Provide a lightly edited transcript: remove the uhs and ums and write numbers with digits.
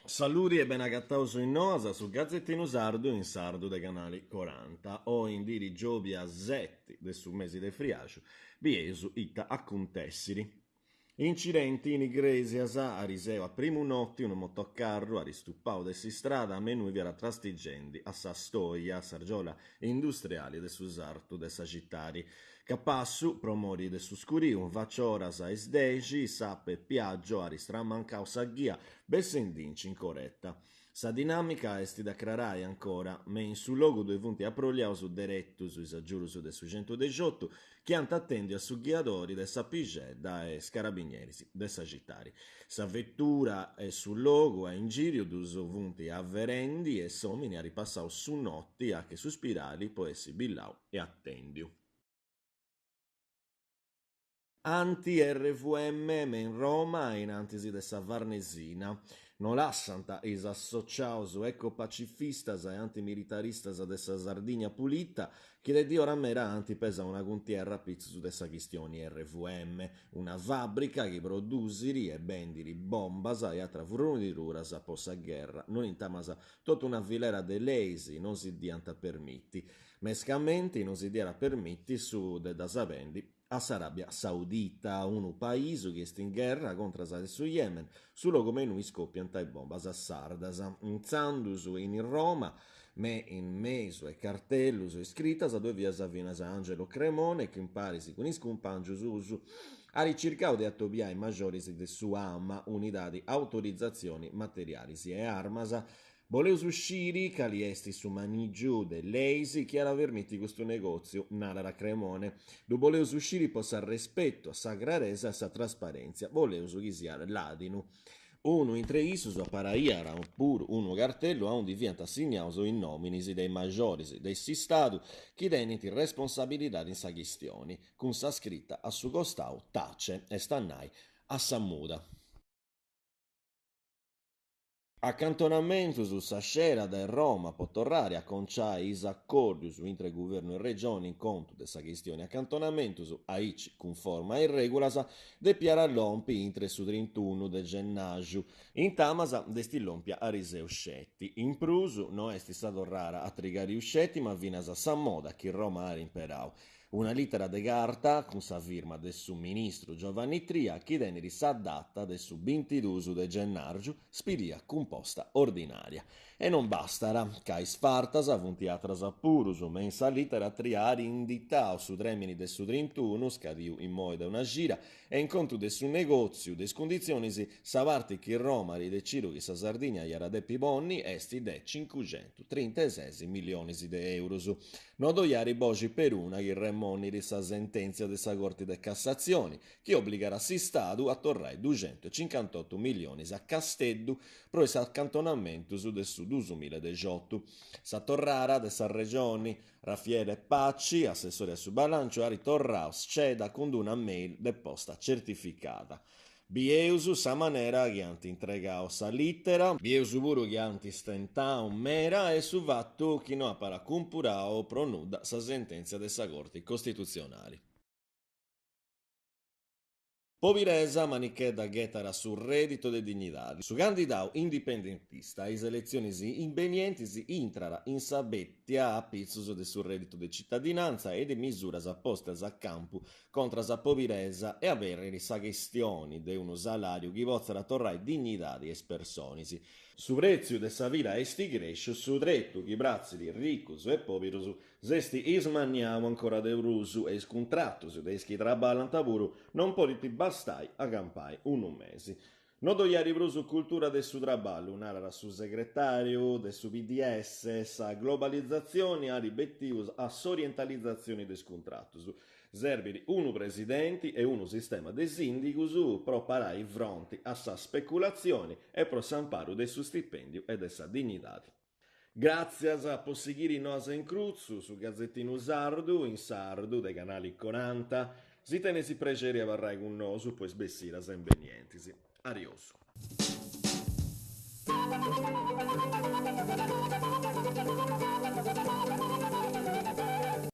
Saluri e ben agattauso in nosa su Gazzettino Sardo in sardo dei canali 40 o in diri Giobi a Zetti del su mesi de Friascio biesu ita accontessiri. Incidenti in Iglesias a Riseo a primo notti un motocarro a ristuppao de si strada a menù viara trastigendi a Sastoia, a Sargiola industriali de su sarto de Sagittari. Capassu, promori de su scuriu, vacioras a esdegi, sappe piaggio a ristrammangao saghia, bessendinci in coretta. Sa dinamica esti da crarai ancora, ma in su logo due punti a progliao su deretto su isagiuru de su 118, che attendi a su ghiadori de Sapigedda e scarabinieri de Sagittari. Sa vettura è sul logo a in giro dus punti avverendi e somini a ripassao su notti a che su spirali può essi billau e attendiu. Anti-RVM in Roma in antisi de sa Varnesina. Non lassanta is associaus ecopacifistas e antimilitaristas de sa Sardigna pulita che de dio rammera antipesa una guntierra pizzu de sa chistioni RVM, una fabbrica che produsiri e bendiri bombas e atra furruni di ruras a possa guerra, non intamasa tutta una filera de leisi non si dianta permitti, mescamenti non si diera permitti su de da sabendi a Sarabia Saudita, un paese che sta in guerra contro su Yemen, su logo menù scoppiano tai bombas a Sardas, inzandus in Roma, me in meso e cartellus e scrittas a due via Savinas Angelo Cremone, che imparisi con iscumpangius usu, a ricircao de attobiai maggiorisi de sua amma, unidadi autorizzazioni materialis e armas, voleus uscire, cali esti su manigiu dell'eisi, che era vermiti questo negozio, nara Cremone, do voleus uscire possa rispetto a sa graresa e a sa trasparenza, voleus ghisare l'adinu. Uno in tre isus a paraiara, oppure uno cartello a un divienta signauso in nominisi dei maggiorisi del Sistadu, che deniti responsabilità in sa chistioni, con sa scritta a su costau tace e stannai a Sammuda. Accantonamento su Sascera da Roma può tornare a conciare is accordi su intre governo e regioni in conto dessa questione. Accantonamento su aici conforma e regolas de piara lompi intre su 31 de gennaio. In tamasa desti lompia a riseu scetti. In prusu no esti stato rara a trigari uscetti ma vinas a Sammoda che Roma ha imperau. Una lettera de carta con sa firma del suo ministro Giovanni Tria che deneri sa data del suo 22 de gennaio spiria composta ordinaria. E non bastara, cais fartas avunti atras apurus, mensa litera triari inditao su dremini del su 31, scadiu in moe da una gira, e in conto del su negozio, des condizionisi, savarti che Roma ridecido che sa Sardigna iara deppi bonni, esti de 536 milioni de euros. Nodo iari bogi per una che remoni di sa sentenza de sa Corte de Cassazioni, che obbligara si Stadu a torrai 258 milioni a Casteddu pro esse accantonamento su del su 2018. Sa torrara de sa regioni Raffaele Pacci, assessore su bilancio, ha ritorrato sceda con una mail deposta certificata. Bieusu sa manera che anti entregao sa littera, bieusu puru che anti stentao mera e su vattu chi no appara compurao pronuda sa sentenza de sa Corte Costituzionali. Poviresa manicheda ghetara sul reddito de dignidade. Su candidau indipendentista, is elezioni invenienti intrara in sabettia a pizzus de sul reddito de cittadinanza e de misuras appostas a campo contra sa poviresa e avere sa questioni de uno salario che possa torrai dignidade es personisi. Su prezio de sa vita esti cresce, su dretto che brazzili ricus e povirus zesti ismaniamo ancora de rusu e scontrattus de chi traballan taburu non politi bastai a campai un mesi. Nodo ieri brusu cultura del su traballo, un'ara su segretario del su BDS, sa globalizzazione a ribettivus a sorientalizzazione des contrattus. Zerbiri unu presidenti e unu sistema de sindicus pro parai fronti a sa speculazioni e pro s'amparo del su stipendio e de sa dignidade. Grazie a posseguire nos in cruzzu su Gazzettino Sardu, in sardu dei canali 40. Si tenesi pregeri a varrai con nosu, poi sbessira sempre nientisi. Arioso.